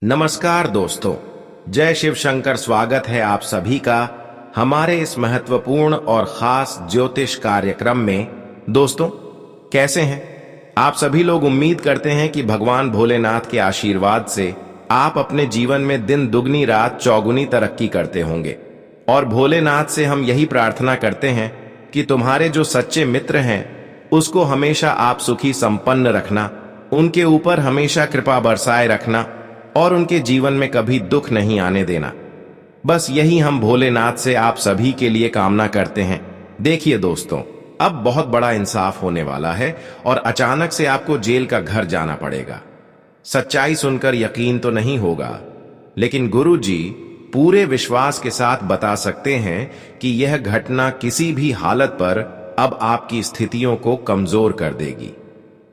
नमस्कार दोस्तों, जय शिव शंकर। स्वागत है आप सभी का हमारे इस महत्वपूर्ण और खास ज्योतिष कार्यक्रम में। दोस्तों, कैसे हैं आप सभी लोग? उम्मीद करते हैं कि भगवान भोलेनाथ के आशीर्वाद से आप अपने जीवन में दिन दुगनी रात चौगुनी तरक्की करते होंगे। और भोलेनाथ से हम यही प्रार्थना करते हैं कि तुम्हारे जो सच्चे मित्र हैं उसको हमेशा आप सुखी संपन्न रखना, उनके ऊपर हमेशा कृपा बरसाए रखना और उनके जीवन में कभी दुख नहीं आने देना। बस यही हम भोलेनाथ से आप सभी के लिए कामना करते हैं। देखिए दोस्तों, अब बहुत बड़ा इंसाफ होने वाला है और अचानक से आपको जेल का घर जाना पड़ेगा। सच्चाई सुनकर यकीन तो नहीं होगा, लेकिन गुरुजी पूरे विश्वास के साथ बता सकते हैं कि यह घटना किसी भी हालत पर अब आपकी स्थितियों को कमजोर कर देगी।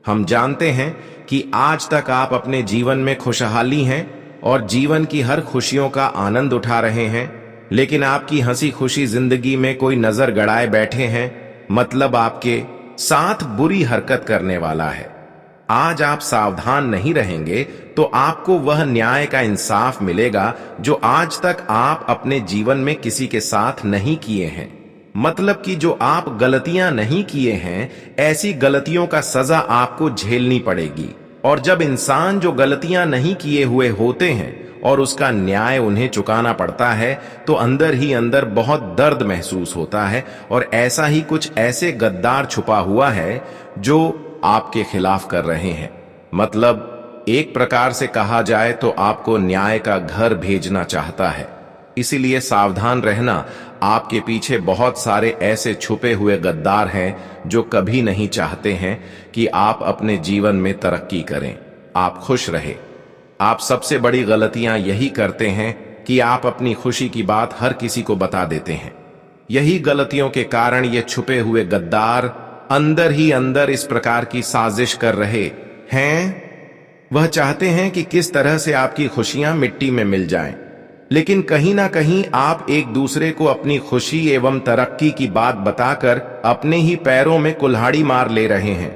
हम जानते हैं कि आज तक आप अपने जीवन में खुशहाली हैं और जीवन की हर खुशियों का आनंद उठा रहे हैं, लेकिन आपकी हंसी खुशी जिंदगी में कोई नजर गड़ाए बैठे हैं, मतलब आपके साथ बुरी हरकत करने वाला है। आज आप सावधान नहीं रहेंगे तो आपको वह न्याय का इंसाफ मिलेगा जो आज तक आप अपने जीवन में किसी के साथ नहीं किए हैं। मतलब कि जो आप गलतियां नहीं किए हैं, ऐसी गलतियों का सजा आपको झेलनी पड़ेगी। और जब इंसान जो गलतियां नहीं किए हुए होते हैं और उसका न्याय उन्हें चुकाना पड़ता है, तो अंदर ही अंदर बहुत दर्द महसूस होता है। और ऐसा ही कुछ ऐसे गद्दार छुपा हुआ है जो आपके खिलाफ कर रहे हैं। मतलब एक प्रकार से कहा जाए तो आपको न्याय का घर भेजना चाहता है। इसीलिए सावधान रहना, आपके पीछे बहुत सारे ऐसे छुपे हुए गद्दार हैं जो कभी नहीं चाहते हैं कि आप अपने जीवन में तरक्की करें, आप खुश रहे। आप सबसे बड़ी गलतियां यही करते हैं कि आप अपनी खुशी की बात हर किसी को बता देते हैं। यही गलतियों के कारण ये छुपे हुए गद्दार अंदर ही अंदर इस प्रकार की साजिश कर रहे हैं। वह चाहते हैं कि किस तरह से आपकी खुशियां मिट्टी में मिल जाएं। लेकिन कहीं ना कहीं आप एक दूसरे को अपनी खुशी एवं तरक्की की बात बताकर अपने ही पैरों में कुल्हाड़ी मार ले रहे हैं।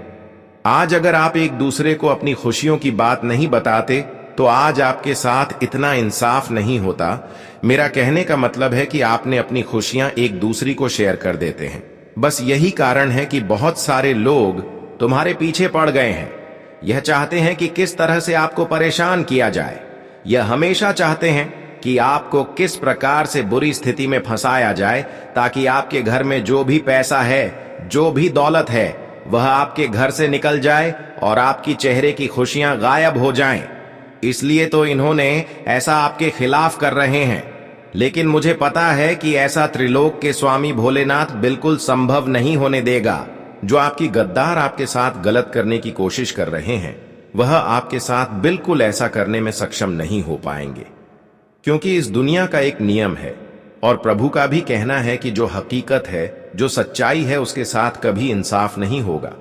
आज अगर आप एक दूसरे को अपनी खुशियों की बात नहीं बताते तो आज आपके साथ इतना इंसाफ नहीं होता। मेरा कहने का मतलब है कि आपने अपनी खुशियां एक दूसरी को शेयर कर देते हैं। बस यही कारण है कि बहुत सारे लोग तुम्हारे पीछे पड़ गए हैं। यह चाहते हैं कि किस तरह से आपको परेशान किया जाए। यह हमेशा चाहते हैं कि आपको किस प्रकार से बुरी स्थिति में फंसाया जाए ताकि आपके घर में जो भी पैसा है, जो भी दौलत है, वह आपके घर से निकल जाए और आपकी चेहरे की खुशियां गायब हो जाएं। इसलिए तो इन्होंने ऐसा आपके खिलाफ कर रहे हैं। लेकिन मुझे पता है कि ऐसा त्रिलोक के स्वामी भोलेनाथ बिल्कुल संभव नहीं होने देगा। जो आपकी गद्दार आपके साथ गलत करने की कोशिश कर रहे हैं, वह आपके साथ बिल्कुल ऐसा करने में सक्षम नहीं हो पाएंगे, क्योंकि इस दुनिया का एक नियम है और प्रभु का भी कहना है कि जो हकीकत है, जो सच्चाई है, उसके साथ कभी इंसाफ नहीं होगा।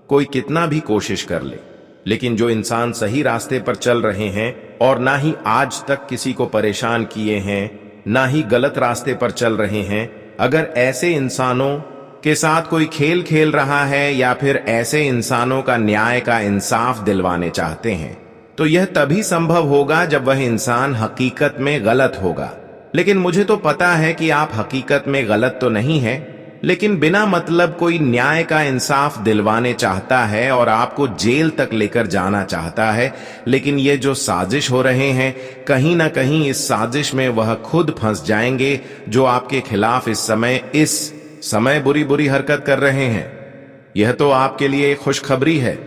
कोई कितना भी कोशिश कर ले, लेकिन जो इंसान सही रास्ते पर चल रहे हैं और ना ही आज तक किसी को परेशान किए हैं, ना ही गलत रास्ते पर चल रहे हैं, अगर ऐसे इंसानों के साथ कोई खेल खेल रहा है या फिर ऐसे इंसानों का न्याय का इंसाफ दिलवाने चाहते हैं, तो यह तभी संभव होगा जब वह इंसान हकीकत में गलत होगा। लेकिन मुझे तो पता है कि आप हकीकत में गलत तो नहीं हैं, लेकिन बिना मतलब कोई न्याय का इंसाफ दिलवाने चाहता है और आपको जेल तक लेकर जाना चाहता है। लेकिन ये जो साजिश हो रहे हैं, कहीं ना कहीं इस साजिश में वह खुद फंस जाएंगे जो आपके खिलाफ इस समय बुरी बुरी हरकत कर रहे हैं। यह तो आपके लिए खुशखबरी है।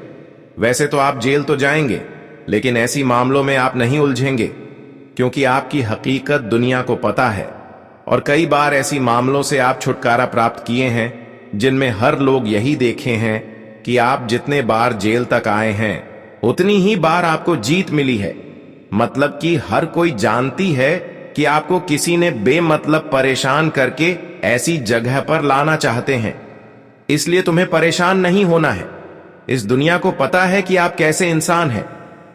वैसे तो आप जेल तो जाएंगे, लेकिन ऐसी मामलों में आप नहीं उलझेंगे, क्योंकि आपकी हकीकत दुनिया को पता है। और कई बार ऐसी मामलों से आप छुटकारा प्राप्त किए हैं जिनमें हर लोग यही देखे हैं कि आप जितने बार जेल तक आए हैं, उतनी ही बार आपको जीत मिली है। मतलब कि हर कोई जानती है कि आपको किसी ने बेमतलब परेशान करके ऐसी जगह पर लाना चाहते हैं। इसलिए तुम्हें परेशान नहीं होना है। इस दुनिया को पता है कि आप कैसे इंसान हैं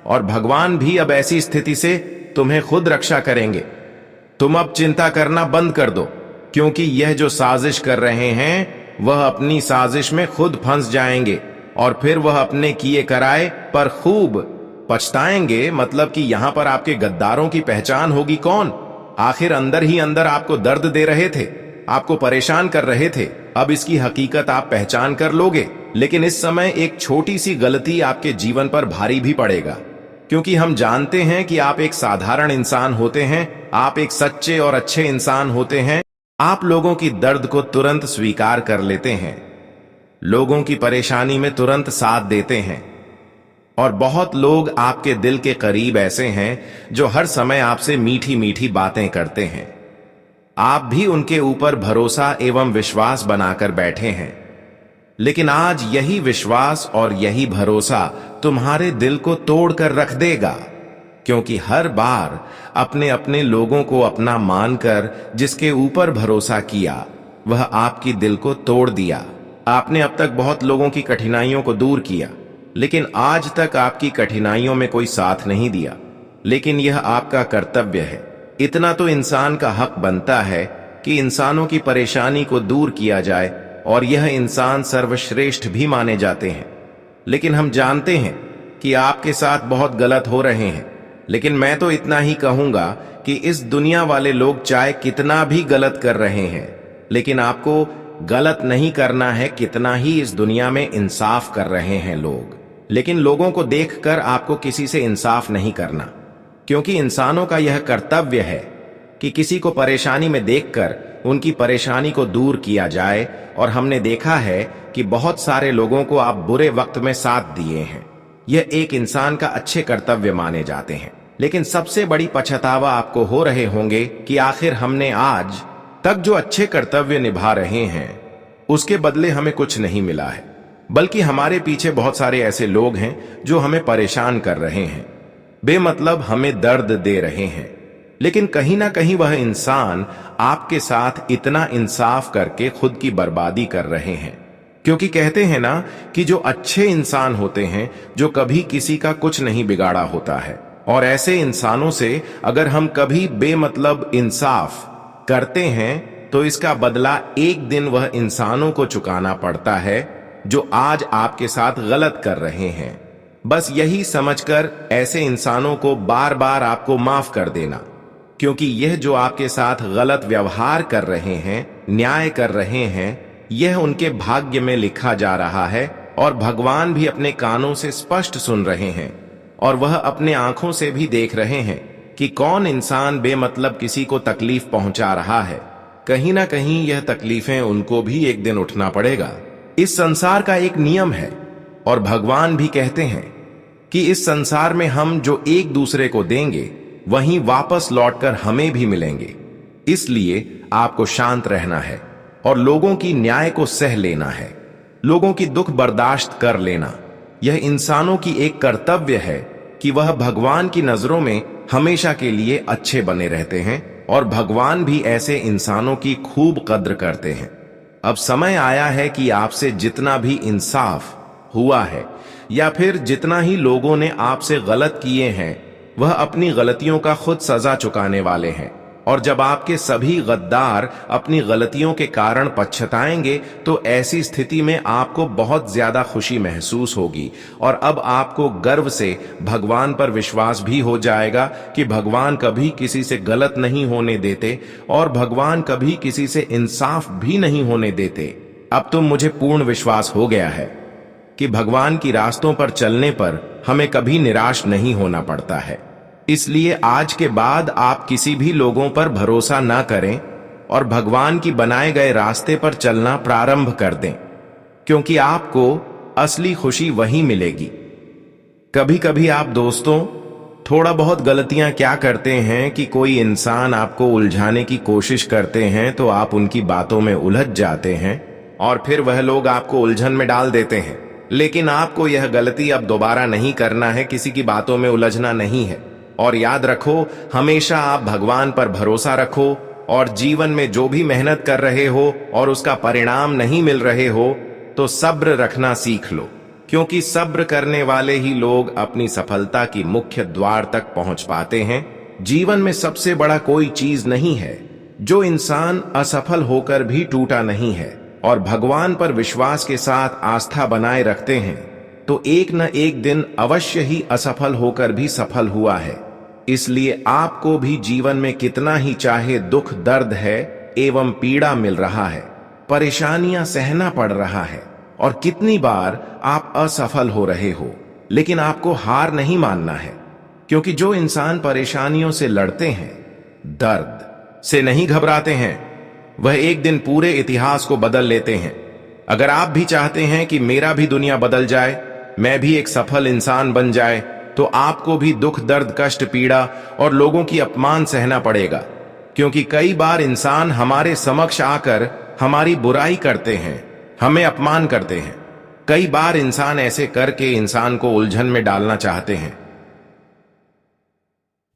और भगवान भी अब ऐसी स्थिति से तुम्हें खुद रक्षा करेंगे। तुम अब चिंता करना बंद कर दो, क्योंकि यह जो साजिश कर रहे हैं वह अपनी साजिश में खुद फंस जाएंगे और फिर वह अपने किए कराए पर खूब पछताएंगे मतलब कि यहां पर आपके गद्दारों की पहचान होगी कौन? आखिर अंदर ही अंदर आपको दर्द दे रहे थे, आपको परेशान कर रहे थे। अब इसकी हकीकत आप पहचान कर लोगे, लेकिन इस समय एक छोटी सी गलती आपके जीवन पर भारी भी पड़ेगा, क्योंकि हम जानते हैं कि आप एक साधारण इंसान होते हैं, आप एक सच्चे और अच्छे इंसान होते हैं। आप लोगों की दर्द को तुरंत स्वीकार कर लेते हैं, लोगों की परेशानी में तुरंत साथ देते हैं, और बहुत लोग आपके दिल के करीब ऐसे हैं जो हर समय आपसे मीठी मीठी बातें करते हैं। आप भी उनके ऊपर भरोसा एवं विश्वास बनाकर बैठे हैं, लेकिन आज यही विश्वास और यही भरोसा तुम्हारे दिल को तोड़कर रख देगा, क्योंकि हर बार अपने अपने लोगों को अपना मानकर जिसके ऊपर भरोसा किया वह आपकी दिल को तोड़ दिया। आपने अब तक बहुत लोगों की कठिनाइयों को दूर किया, लेकिन आज तक आपकी कठिनाइयों में कोई साथ नहीं दिया। लेकिन यह आपका कर्तव्य है, इतना तो इंसान का हक बनता है कि इंसानों की परेशानी को दूर किया जाए, और यह इंसान सर्वश्रेष्ठ भी माने जाते हैं। लेकिन हम जानते हैं कि आपके साथ बहुत गलत हो रहे हैं, लेकिन मैं तो इतना ही कहूंगा कि इस दुनिया वाले लोग चाहे कितना भी गलत कर रहे हैं, लेकिन आपको गलत नहीं करना है। कितना ही इस दुनिया में इंसाफ कर रहे हैं लोग, लेकिन लोगों को देखकर आपको किसी से इंसाफ नहीं करना, क्योंकि इंसानों का यह कर्तव्य है कि किसी को परेशानी में देखकर उनकी परेशानी को दूर किया जाए। और हमने देखा है कि बहुत सारे लोगों को आप बुरे वक्त में साथ दिए हैं, यह एक इंसान का अच्छे कर्तव्य माने जाते हैं। लेकिन सबसे बड़ी पछतावा आपको हो रहे होंगे कि आखिर हमने आज तक जो अच्छे कर्तव्य निभा रहे हैं उसके बदले हमें कुछ नहीं मिला है, बल्कि हमारे पीछे बहुत सारे ऐसे लोग हैं जो हमें परेशान कर रहे हैं, बेमतलब हमें दर्द दे रहे हैं। लेकिन कहीं ना कहीं वह इंसान आपके साथ इतना इंसाफ करके खुद की बर्बादी कर रहे हैं, क्योंकि कहते हैं ना कि जो अच्छे इंसान होते हैं, जो कभी किसी का कुछ नहीं बिगाड़ा होता है, और ऐसे इंसानों से अगर हम कभी बेमतलब इंसाफ करते हैं तो इसका बदला एक दिन वह इंसानों को चुकाना पड़ता है जो आज आपके साथ गलत कर रहे हैं। बस यही समझकर ऐसे इंसानों को बार बार आपको माफ कर देना, क्योंकि यह जो आपके साथ गलत व्यवहार कर रहे हैं, न्याय कर रहे हैं, यह उनके भाग्य में लिखा जा रहा है, और भगवान भी अपने कानों से स्पष्ट सुन रहे हैं, और वह अपने आंखों से भी देख रहे हैं कि कौन इंसान बेमतलब किसी को तकलीफ पहुंचा रहा है। कहीं ना कहीं यह तकलीफें उनको भी एक दिन उठना पड़ेगा। इस संसार का एक नियम है, और भगवान भी कहते हैं कि इस संसार में हम जो एक दूसरे को देंगे वहीं वापस लौटकर हमें भी मिलेंगे। इसलिए आपको शांत रहना है और लोगों की न्याय को सह लेना है, लोगों की दुख बर्दाश्त कर लेना। यह इंसानों की एक कर्तव्य है कि वह भगवान की नजरों में हमेशा के लिए अच्छे बने रहते हैं, और भगवान भी ऐसे इंसानों की खूब कद्र करते हैं। अब समय आया है कि आपसे जितना भी इंसाफ हुआ है, या फिर जितना ही लोगों ने आपसे गलत किए हैं, वह अपनी गलतियों का खुद सजा चुकाने वाले हैं। और जब आपके सभी गद्दार अपनी गलतियों के कारण पछताएंगे, तो ऐसी स्थिति में आपको बहुत ज्यादा खुशी महसूस होगी, और अब आपको गर्व से भगवान पर विश्वास भी हो जाएगा कि भगवान कभी किसी से गलत नहीं होने देते, और भगवान कभी किसी से इंसाफ भी नहीं होने देते। अब तो मुझे पूर्ण विश्वास हो गया है कि भगवान की रास्तों पर चलने पर हमें कभी निराश नहीं होना पड़ता है। इसलिए आज के बाद आप किसी भी लोगों पर भरोसा ना करें और भगवान की बनाए गए रास्ते पर चलना प्रारंभ कर दें, क्योंकि आपको असली खुशी वहीं मिलेगी। कभी कभी आप दोस्तों थोड़ा बहुत गलतियां क्या करते हैं कि कोई इंसान आपको उलझाने की कोशिश करते हैं तो आप उनकी बातों में उलझ जाते हैं, और फिर वह लोग आपको उलझन में डाल देते हैं। लेकिन आपको यह गलती अब दोबारा नहीं करना है, किसी की बातों में उलझना नहीं है। और याद रखो, हमेशा आप भगवान पर भरोसा रखो, और जीवन में जो भी मेहनत कर रहे हो और उसका परिणाम नहीं मिल रहे हो, तो सब्र रखना सीख लो, क्योंकि सब्र करने वाले ही लोग अपनी सफलता की मुख्य द्वार तक पहुंच पाते हैं। जीवन में सबसे बड़ा कोई चीज नहीं है जो इंसान असफल होकर भी टूटा नहीं है, और भगवान पर विश्वास के साथ आस्था बनाए रखते हैं तो एक न एक दिन अवश्य ही असफल होकर भी सफल हुआ है। इसलिए आपको भी जीवन में कितना ही चाहे दुख दर्द है एवं पीड़ा मिल रहा है, परेशानियां सहना पड़ रहा है, और कितनी बार आप असफल हो रहे हो, लेकिन आपको हार नहीं मानना है। क्योंकि जो इंसान परेशानियों से लड़ते हैं, दर्द से नहीं घबराते हैं, वह एक दिन पूरे इतिहास को बदल लेते हैं। अगर आप भी चाहते हैं कि मेरा भी दुनिया बदल जाए, मैं भी एक सफल इंसान बन जाए, तो आपको भी दुख दर्द कष्ट पीड़ा और लोगों की अपमान सहना पड़ेगा। क्योंकि कई बार इंसान हमारे समक्ष आकर हमारी बुराई करते हैं, हमें अपमान करते हैं। कई बार इंसान ऐसे करके इंसान को उलझन में डालना चाहते हैं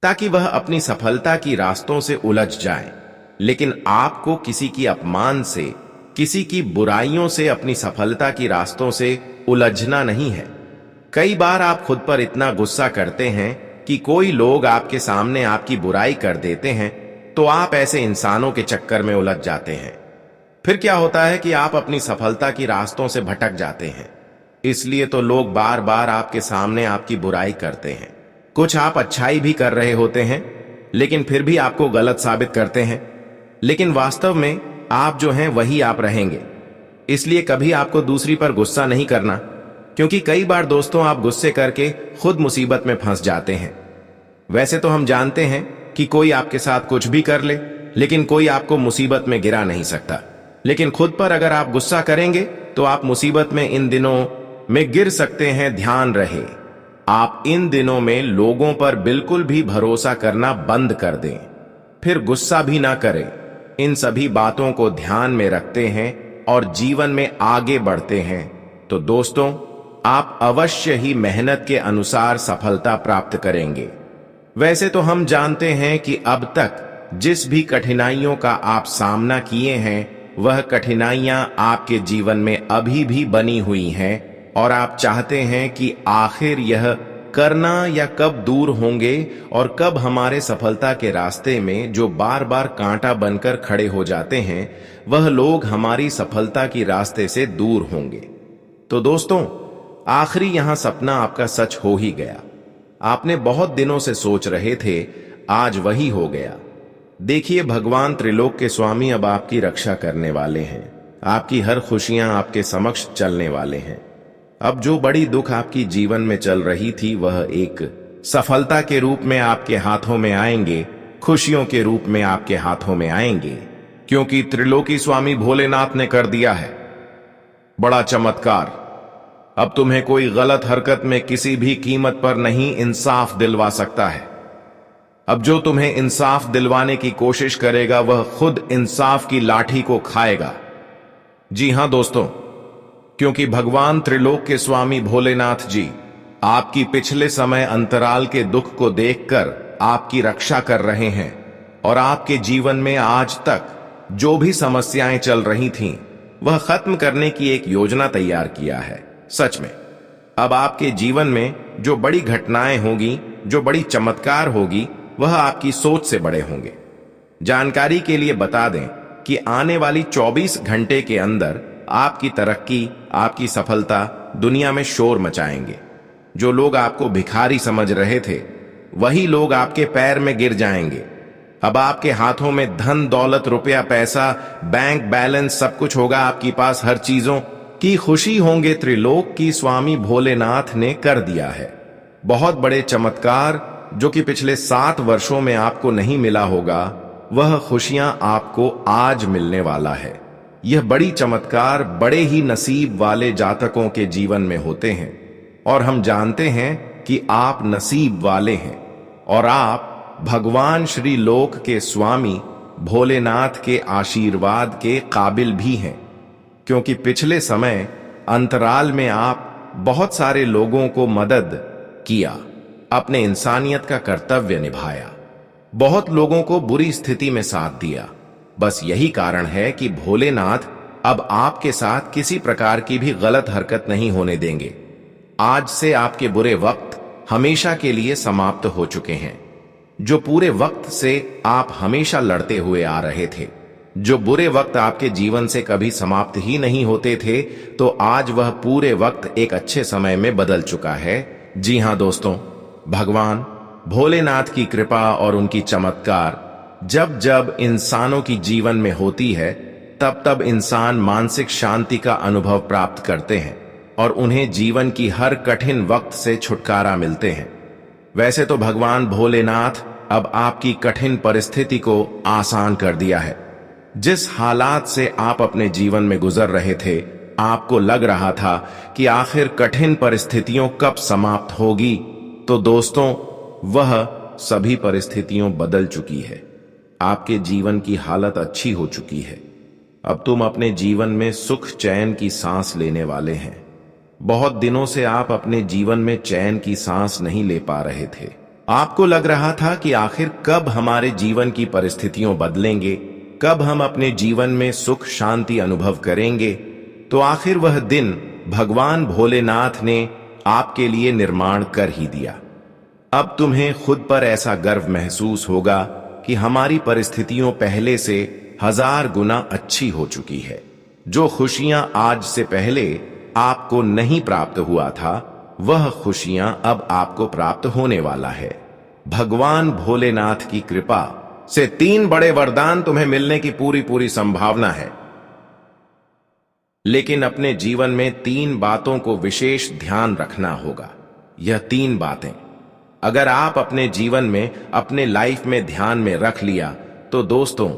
ताकि वह अपनी सफलता की रास्तों से उलझ जाए। लेकिन आपको किसी की अपमान से, किसी की बुराइयों से अपनी सफलता की रास्तों से उलझना नहीं है। कई बार आप खुद पर इतना गुस्सा करते हैं कि कोई लोग आपके सामने आपकी बुराई कर देते हैं, तो आप ऐसे इंसानों के चक्कर में उलझ जाते हैं। फिर क्या होता है कि आप अपनी सफलता की रास्तों से भटक जाते हैं। इसलिए तो लोग बार बार आपके सामने आपकी बुराई करते हैं। कुछ आप अच्छाई भी कर रहे होते हैं, लेकिन फिर भी आपको गलत साबित करते हैं। लेकिन वास्तव में आप जो हैं वही आप रहेंगे। इसलिए कभी आपको दूसरी पर गुस्सा नहीं करना, क्योंकि कई बार दोस्तों आप गुस्से करके खुद मुसीबत में फंस जाते हैं। वैसे तो हम जानते हैं कि कोई आपके साथ कुछ भी कर ले, लेकिन कोई आपको मुसीबत में गिरा नहीं सकता। लेकिन खुद पर अगर आप गुस्सा करेंगे तो आप मुसीबत में इन दिनों में गिर सकते हैं। ध्यान रहे, आप इन दिनों में लोगों पर बिल्कुल भी भरोसा करना बंद कर दें, फिर गुस्सा भी ना करें। इन सभी बातों को ध्यान में रखते हैं और जीवन में आगे बढ़ते हैं तो दोस्तों आप अवश्य ही मेहनत के अनुसार सफलता प्राप्त करेंगे। वैसे तो हम जानते हैं कि अब तक जिस भी कठिनाइयों का आप सामना किए हैं, वह कठिनाइयां आपके जीवन में अभी भी बनी हुई हैं, और आप चाहते हैं कि आखिर यह करना या कब दूर होंगे और कब हमारे सफलता के रास्ते में जो बार बार कांटा बनकर खड़े हो जाते हैं, वह लोग हमारी सफलता की रास्ते से दूर होंगे। तो दोस्तों आखिरी यहां सपना आपका सच हो ही गया। आपने बहुत दिनों से सोच रहे थे, आज वही हो गया। देखिए, भगवान त्रिलोक के स्वामी अब आपकी रक्षा करने वाले हैं। आपकी हर खुशियां आपके समक्ष चलने वाले हैं। अब जो बड़ी दुख आपकी जीवन में चल रही थी, वह एक सफलता के रूप में आपके हाथों में आएंगे, खुशियों के रूप में आपके हाथों में आएंगे। क्योंकि त्रिलोकी स्वामी भोलेनाथ ने कर दिया है बड़ा चमत्कार। अब तुम्हें कोई गलत हरकत में किसी भी कीमत पर नहीं इंसाफ दिलवा सकता है। अब जो तुम्हें इंसाफ दिलवाने की कोशिश करेगा, वह खुद इंसाफ की लाठी को खाएगा। जी हां दोस्तों, क्योंकि भगवान त्रिलोक के स्वामी भोलेनाथ जी आपकी पिछले समय अंतराल के दुख को देखकर आपकी रक्षा कर रहे हैं, और आपके जीवन में आज तक जो भी समस्याएं चल रही थीं, वह खत्म करने की एक योजना तैयार किया है। सच में अब आपके जीवन में जो बड़ी घटनाएं होगी, जो बड़ी चमत्कार होगी, वह आपकी सोच से बड़े होंगे। जानकारी के लिए बता दें कि आने वाली 24 घंटे के अंदर आपकी तरक्की, आपकी सफलता दुनिया में शोर मचाएंगे। जो लोग आपको भिखारी समझ रहे थे, वही लोग आपके पैर में गिर जाएंगे। अब आपके हाथों में धन दौलत, रुपया पैसा, बैंक बैलेंस सब कुछ होगा। आपके पास हर चीजों की खुशी होंगे। त्रिलोक की स्वामी भोलेनाथ ने कर दिया है बहुत बड़े चमत्कार, जो कि पिछले 7 वर्षों में आपको नहीं मिला होगा, वह खुशियां आपको आज मिलने वाला है। यह बड़ी चमत्कार बड़े ही नसीब वाले जातकों के जीवन में होते हैं, और हम जानते हैं कि आप नसीब वाले हैं, और आप भगवान श्री लोक के स्वामी भोलेनाथ के आशीर्वाद के काबिल भी हैं। क्योंकि पिछले समय अंतराल में आप बहुत सारे लोगों को मदद किया, अपने इंसानियत का कर्तव्य निभाया, बहुत लोगों को बुरी स्थिति में साथ दिया। बस यही कारण है कि भोलेनाथ अब आपके साथ किसी प्रकार की भी गलत हरकत नहीं होने देंगे। आज से आपके बुरे वक्त हमेशा के लिए समाप्त हो चुके हैं। जो पूरे वक्त से आप हमेशा लड़ते हुए आ रहे थे, जो बुरे वक्त आपके जीवन से कभी समाप्त ही नहीं होते थे, तो आज वह पूरे वक्त एक अच्छे समय में बदल चुका है। जी हां दोस्तों, भगवान भोलेनाथ की कृपा और उनकी चमत्कार जब जब इंसानों की जीवन में होती है, तब तब इंसान मानसिक शांति का अनुभव प्राप्त करते हैं और उन्हें जीवन की हर कठिन वक्त से छुटकारा मिलते हैं। वैसे तो भगवान भोलेनाथ अब आपकी कठिन परिस्थिति को आसान कर दिया है। जिस हालात से आप अपने जीवन में गुजर रहे थे, आपको लग रहा था कि आखिर कठिन परिस्थितियों कब समाप्त होगी, तो दोस्तों वह सभी परिस्थितियों बदल चुकी है। आपके जीवन की हालत अच्छी हो चुकी है। अब तुम अपने जीवन में सुख चैन की सांस लेने वाले हैं। बहुत दिनों से आप अपने जीवन में चैन की सांस नहीं ले पा रहे थे। आपको लग रहा था कि आखिर कब हमारे जीवन की परिस्थितियां बदलेंगे, कब हम अपने जीवन में सुख शांति अनुभव करेंगे। तो आखिर वह दिन भगवान भोलेनाथ ने आपके लिए निर्माण कर ही दिया। अब तुम्हें खुद पर ऐसा गर्व महसूस होगा कि हमारी परिस्थितियों पहले से 1000 गुना अच्छी हो चुकी है। जो खुशियां आज से पहले आपको नहीं प्राप्त हुआ था, वह खुशियां अब आपको प्राप्त होने वाला है। भगवान भोलेनाथ की कृपा से 3 बड़े वरदान तुम्हें मिलने की पूरी संभावना है। लेकिन अपने जीवन में 3 बातों को विशेष ध्यान रखना होगा। यह 3 बातें अगर आप अपने जीवन में, अपने लाइफ में ध्यान में रख लिया, तो दोस्तों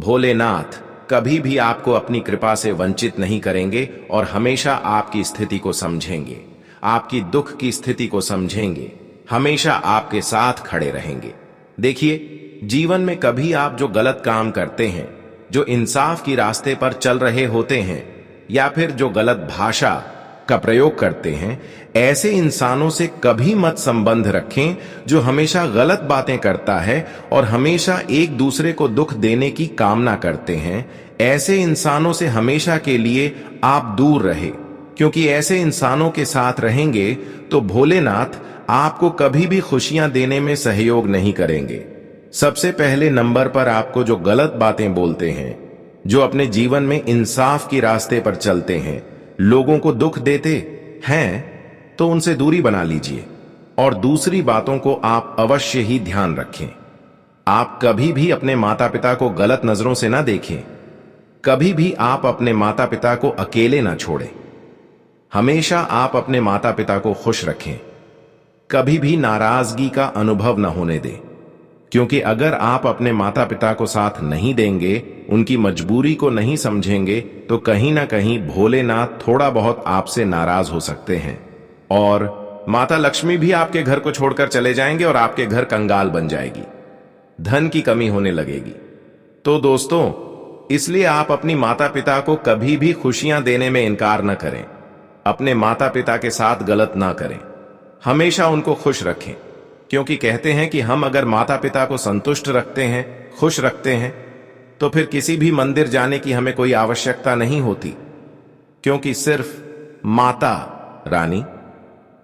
भोलेनाथ कभी भी आपको अपनी कृपा से वंचित नहीं करेंगे और हमेशा आपकी स्थिति को समझेंगे, आपकी दुख की स्थिति को समझेंगे, हमेशा आपके साथ खड़े रहेंगे। देखिए, जीवन में कभी आप जो गलत काम करते हैं, जो इंसाफ की रास्ते पर चल रहे होते हैं, या फिर जो गलत भाषा का प्रयोग करते हैं, ऐसे इंसानों से कभी मत संबंध रखें जो हमेशा गलत बातें करता है और हमेशा एक दूसरे को दुख देने की कामना करते हैं। ऐसे इंसानों से हमेशा के लिए आप दूर रहे, क्योंकि ऐसे इंसानों के साथ रहेंगे तो भोलेनाथ आपको कभी भी खुशियां देने में सहयोग नहीं करेंगे। सबसे पहले नंबर पर आपको जो गलत बातें बोलते हैं, जो अपने जीवन में इंसाफ की रास्ते पर चलते हैं, लोगों को दुख देते हैं, तो उनसे दूरी बना लीजिए। और दूसरी बातों को आप अवश्य ही ध्यान रखें। आप कभी भी अपने माता पिता को गलत नजरों से ना देखें। कभी भी आप अपने माता पिता को अकेले ना छोड़ें। हमेशा आप अपने माता पिता को खुश रखें। कभी भी नाराजगी का अनुभव न होने दें, क्योंकि अगर आप अपने माता पिता को साथ नहीं देंगे, उनकी मजबूरी को नहीं समझेंगे, तो कहीं ना कहीं भोलेनाथ थोड़ा बहुत आपसे नाराज हो सकते हैं और माता लक्ष्मी भी आपके घर को छोड़कर चले जाएंगे और आपके घर कंगाल बन जाएगी, धन की कमी होने लगेगी। तो दोस्तों, इसलिए आप अपनी माता पिता को कभी भी खुशियां देने में इनकार न करें। अपने माता पिता के साथ गलत ना करें, हमेशा उनको खुश रखें, क्योंकि कहते हैं कि हम अगर माता पिता को संतुष्ट रखते हैं, खुश रखते हैं, तो फिर किसी भी मंदिर जाने की हमें कोई आवश्यकता नहीं होती, क्योंकि सिर्फ माता रानी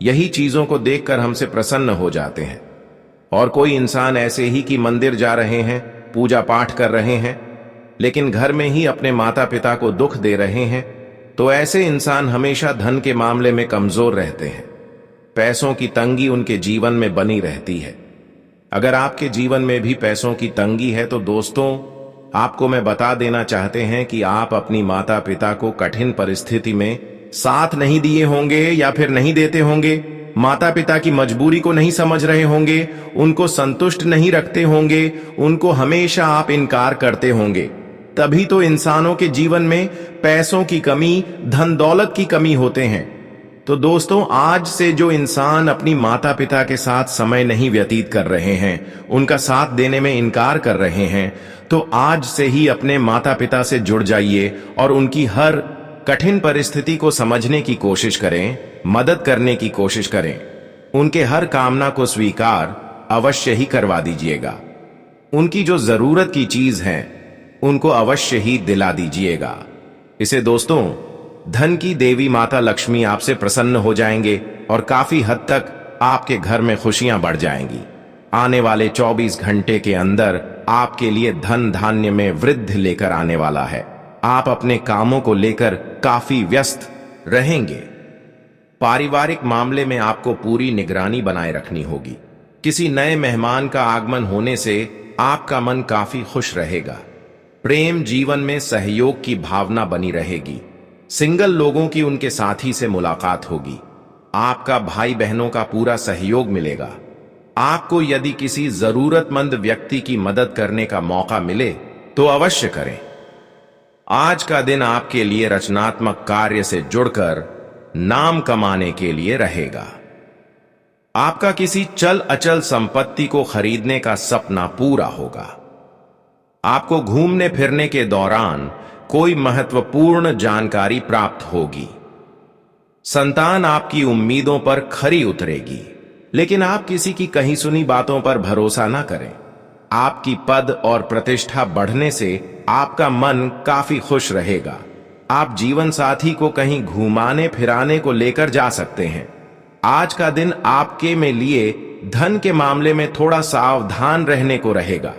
यही चीजों को देखकर हमसे प्रसन्न हो जाते हैं। और कोई इंसान ऐसे ही कि मंदिर जा रहे हैं, पूजा पाठ कर रहे हैं, लेकिन घर में ही अपने माता पिता को दुख दे रहे हैं, तो ऐसे इंसान हमेशा धन के मामले में कमजोर रहते हैं। पैसों की तंगी उनके जीवन में बनी रहती है। अगर आपके जीवन में भी पैसों की तंगी है, तो दोस्तों आपको मैं बता देना चाहते हैं कि आप अपनी माता पिता को कठिन परिस्थिति में साथ नहीं दिए होंगे या फिर नहीं देते होंगे, माता पिता की मजबूरी को नहीं समझ रहे होंगे, उनको संतुष्ट नहीं रखते होंगे, उनको हमेशा आप इनकार करते होंगे। तभी तो इंसानों के जीवन में पैसों की कमी, धन दौलत की कमी होते हैं। तो दोस्तों, आज से जो इंसान अपनी माता पिता के साथ समय नहीं व्यतीत कर रहे हैं, उनका साथ देने में इनकार कर रहे हैं, तो आज से ही अपने माता पिता से जुड़ जाइए और उनकी हर कठिन परिस्थिति को समझने की कोशिश करें, मदद करने की कोशिश करें। उनके हर कामना को स्वीकार अवश्य ही करवा दीजिएगा। उनकी जो जरूरत की चीज है, उनको अवश्य ही दिला दीजिएगा। इसे दोस्तों, धन की देवी माता लक्ष्मी आपसे प्रसन्न हो जाएंगे और काफी हद तक आपके घर में खुशियां बढ़ जाएंगी। आने वाले 24 घंटे के अंदर आपके लिए धन धान्य में वृद्धि लेकर आने वाला है। आप अपने कामों को लेकर काफी व्यस्त रहेंगे। पारिवारिक मामले में आपको पूरी निगरानी बनाए रखनी होगी। किसी नए मेहमान का आगमन होने से आपका मन काफी खुश रहेगा। प्रेम जीवन में सहयोग की भावना बनी रहेगी। सिंगल लोगों की उनके साथी से मुलाकात होगी। आपका भाई बहनों का पूरा सहयोग मिलेगा। आपको यदि किसी जरूरतमंद व्यक्ति की मदद करने का मौका मिले तो अवश्य करें। आज का दिन आपके लिए रचनात्मक कार्य से जुड़कर नाम कमाने के लिए रहेगा। आपका किसी चल अचल संपत्ति को खरीदने का सपना पूरा होगा। आपको घूमने फिरने के दौरान कोई महत्वपूर्ण जानकारी प्राप्त होगी। संतान आपकी उम्मीदों पर खरी उतरेगी, लेकिन आप किसी की कही सुनी बातों पर भरोसा ना करें। आपकी पद और प्रतिष्ठा बढ़ने से आपका मन काफी खुश रहेगा। आप जीवन साथी को कहीं घुमाने फिराने को लेकर जा सकते हैं। आज का दिन आपके में लिए धन के मामले में थोड़ा सावधान रहने को रहेगा।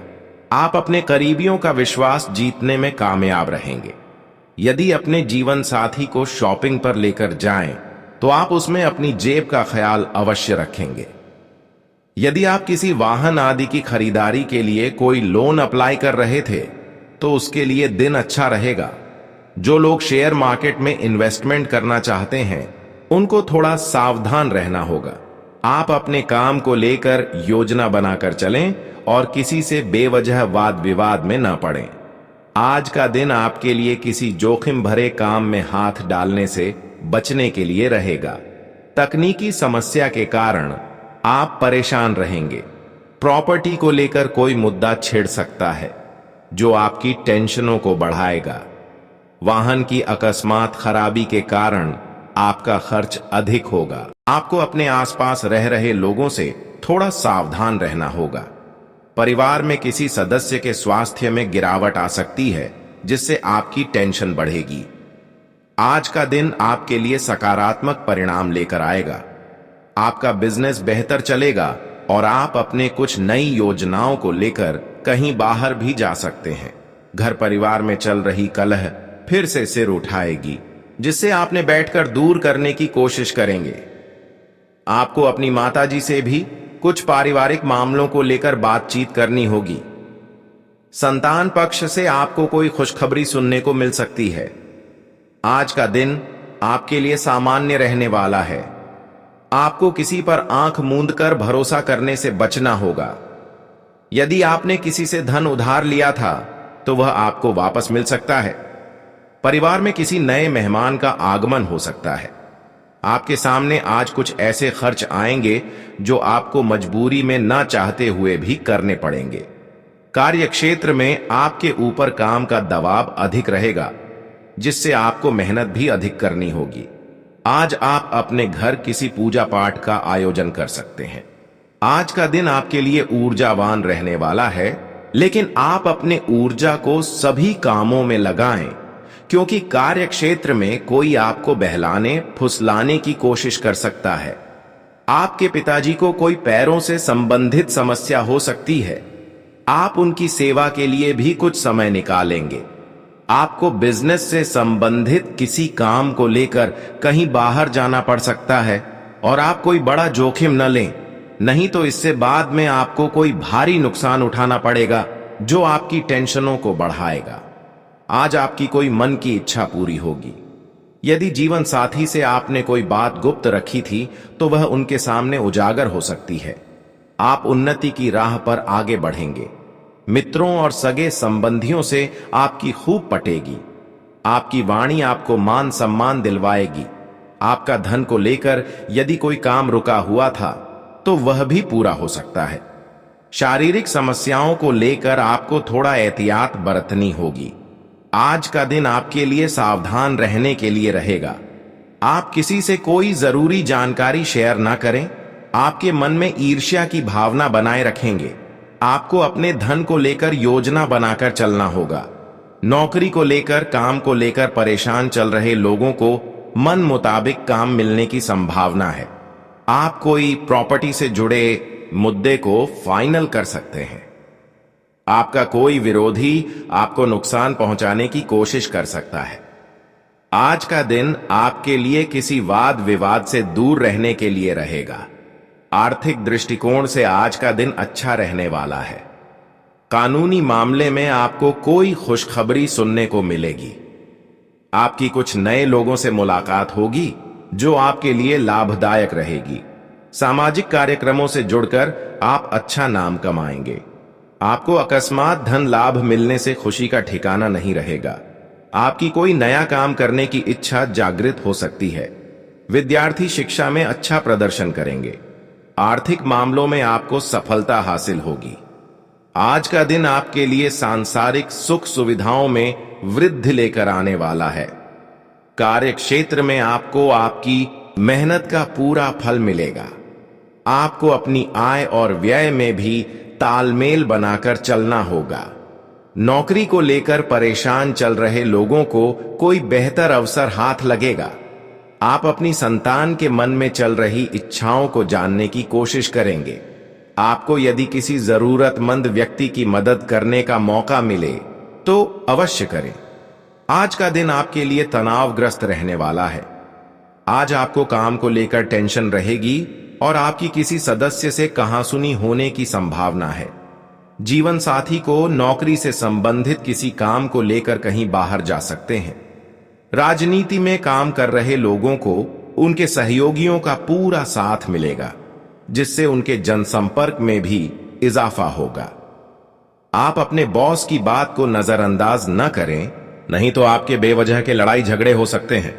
आप अपने करीबियों का विश्वास जीतने में कामयाब रहेंगे। यदि अपने जीवन साथी को शॉपिंग पर लेकर जाएं, तो आप उसमें अपनी जेब का ख्याल अवश्य रखेंगे। यदि आप किसी वाहन आदि की खरीदारी के लिए कोई लोन अप्लाई कर रहे थे, तो उसके लिए दिन अच्छा रहेगा। जो लोग शेयर मार्केट में इन्वेस्टमेंट करना चाहते हैं, उनको थोड़ा सावधान रहना होगा। आप अपने काम को लेकर योजना बनाकर चलें और किसी से बेवजह वाद विवाद में न पड़ें। आज का दिन आपके लिए किसी जोखिम भरे काम में हाथ डालने से बचने के लिए रहेगा। तकनीकी समस्या के कारण आप परेशान रहेंगे। प्रॉपर्टी को लेकर कोई मुद्दा छिड़ सकता है, जो आपकी टेंशनों को बढ़ाएगा। वाहन की अकस्मात खराबी के कारण आपका खर्च अधिक होगा। आपको अपने आसपास रह रहे लोगों से थोड़ा सावधान रहना होगा। परिवार में किसी सदस्य के स्वास्थ्य में गिरावट आ सकती है, जिससे आपकी टेंशन बढ़ेगी। आज का दिन आपके लिए सकारात्मक परिणाम लेकर आएगा। आपका बिजनेस बेहतर चलेगा और आप अपने कुछ नई योजनाओं को लेकर कहीं बाहर भी जा सकते हैं। घर परिवार में चल रही कलह फिर से सिर उठाएगी, जिससे आपने बैठकर दूर करने की कोशिश करेंगे। आपको अपनी माताजी से भी कुछ पारिवारिक मामलों को लेकर बातचीत करनी होगी। संतान पक्ष से आपको कोई खुशखबरी सुनने को मिल सकती है। आज का दिन आपके लिए सामान्य रहने वाला है। आपको किसी पर आंख मूंद कर भरोसा करने से बचना होगा। यदि आपने किसी से धन उधार लिया था, तो वह आपको वापस मिल सकता है। परिवार में किसी नए मेहमान का आगमन हो सकता है। आपके सामने आज कुछ ऐसे खर्च आएंगे जो आपको मजबूरी में ना चाहते हुए भी करने पड़ेंगे। कार्यक्षेत्र में आपके ऊपर काम का दबाव अधिक रहेगा, जिससे आपको मेहनत भी अधिक करनी होगी। आज आप अपने घर किसी पूजा पाठ का आयोजन कर सकते हैं। आज का दिन आपके लिए ऊर्जावान रहने वाला है, लेकिन आप अपने ऊर्जा को सभी कामों में लगाएं, क्योंकि कार्यक्षेत्र में कोई आपको बहलाने फुसलाने की कोशिश कर सकता है। आपके पिताजी को कोई पैरों से संबंधित समस्या हो सकती है। आप उनकी सेवा के लिए भी कुछ समय निकालेंगे। आपको बिजनेस से संबंधित किसी काम को लेकर कहीं बाहर जाना पड़ सकता है और आप कोई बड़ा जोखिम न लें, नहीं तो इससे बाद में आपको कोई भारी नुकसान उठाना पड़ेगा, जो आपकी टेंशनों को बढ़ाएगा। आज आपकी कोई मन की इच्छा पूरी होगी। यदि जीवन साथी से आपने कोई बात गुप्त रखी थी, तो वह उनके सामने उजागर हो सकती है। आप उन्नति की राह पर आगे बढ़ेंगे। मित्रों और सगे संबंधियों से आपकी खूब पटेगी। आपकी वाणी आपको मान सम्मान दिलवाएगी। आपका धन को लेकर यदि कोई काम रुका हुआ था, तो वह भी पूरा हो सकता है। शारीरिक समस्याओं को लेकर आपको थोड़ा एहतियात बरतनी होगी। आज का दिन आपके लिए सावधान रहने के लिए रहेगा। आप किसी से कोई जरूरी जानकारी शेयर ना करें। आपके मन में ईर्ष्या की भावना बनाए रखेंगे। आपको अपने धन को लेकर योजना बनाकर चलना होगा। नौकरी को लेकर, काम को लेकर परेशान चल रहे लोगों को मन मुताबिक काम मिलने की संभावना है। आप कोई प्रॉपर्टी से जुड़े मुद्दे को फाइनल कर सकते हैं। आपका कोई विरोधी आपको नुकसान पहुंचाने की कोशिश कर सकता है। आज का दिन आपके लिए किसी वाद विवाद से दूर रहने के लिए रहेगा। आर्थिक दृष्टिकोण से आज का दिन अच्छा रहने वाला है। कानूनी मामले में आपको कोई खुशखबरी सुनने को मिलेगी। आपकी कुछ नए लोगों से मुलाकात होगी जो आपके लिए लाभदायक रहेगी। सामाजिक कार्यक्रमों से जुड़कर आप अच्छा नाम कमाएंगे। आपको अकस्मात धन लाभ मिलने से खुशी का ठिकाना नहीं रहेगा। आपकी कोई नया काम करने की इच्छा जागृत हो सकती है। विद्यार्थी शिक्षा में अच्छा प्रदर्शन करेंगे। आर्थिक मामलों में आपको सफलता हासिल होगी। आज का दिन आपके लिए सांसारिक सुख सुविधाओं में वृद्धि लेकर आने वाला है। कार्य क्षेत्र में आपको आपकी मेहनत का पूरा फल मिलेगा। आपको अपनी आय और व्यय में भी तालमेल बनाकर चलना होगा। नौकरी को लेकर परेशान चल रहे लोगों को कोई बेहतर अवसर हाथ लगेगा। आप अपनी संतान के मन में चल रही इच्छाओं को जानने की कोशिश करेंगे। आपको यदि किसी जरूरतमंद व्यक्ति की मदद करने का मौका मिले तो अवश्य करें। आज का दिन आपके लिए तनावग्रस्त रहने वाला है। आज आपको काम को लेकर टेंशन रहेगी और आपकी किसी सदस्य से कहासुनी होने की संभावना है। जीवन साथी को नौकरी से संबंधित किसी काम को लेकर कहीं बाहर जा सकते हैं। राजनीति में काम कर रहे लोगों को उनके सहयोगियों का पूरा साथ मिलेगा, जिससे उनके जनसंपर्क में भी इजाफा होगा। आप अपने बॉस की बात को नजरअंदाज न करें, नहीं तो आपके बेवजह के लड़ाई झगड़े हो सकते हैं।